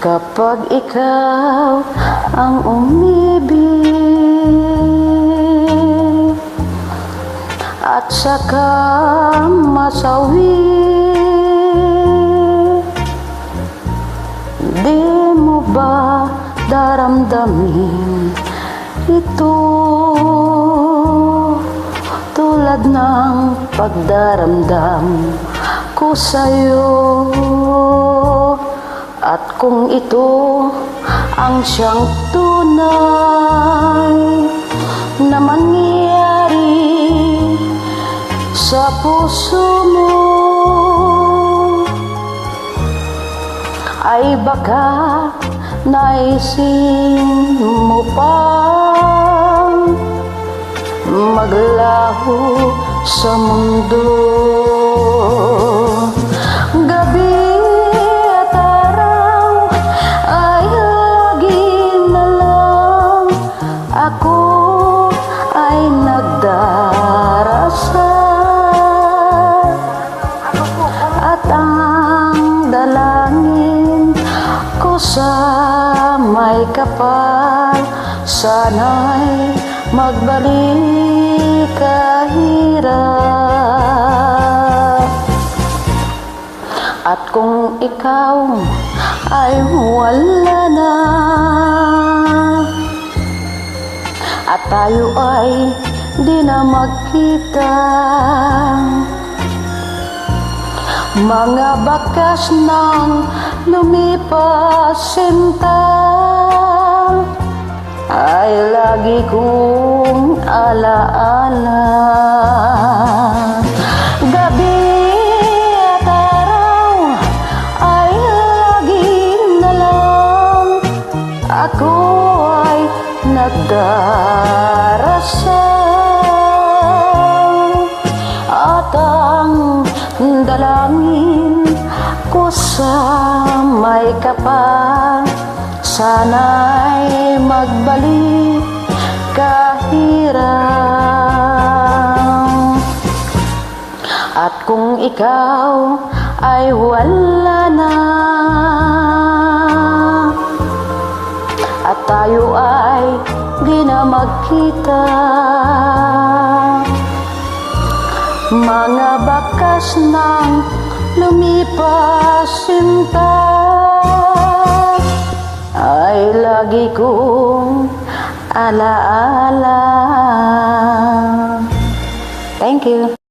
Kapag ikaw ang umibig at saka masawi, di mo ba daramdamin ito tulad ng pagdaramdam ko sa'yo? At kung ito ang siyang tunay na mangyari sa puso mo, ay baka naisin mo pang maglaho sa mundo. Gabi at araw ay lagi na lang ako ay nagdarasal, at ang dalangin ko sa may kapal, sana'y magbalik kahirap. At kung ikaw ay wala na at tayo ay di na magkita, mga bakas ng lumipas sinta ay lagi kong alaala. Gabi at araw ay lagi na lang ako ay nagdarasal, at ang dalangin ko sa may kapal, sana'y magbalik kahirap. At kung ikaw ay wala na at tayo ay di na magkita, mga bakas ng lumipas sinta ay lagi kong alaala. Thank you.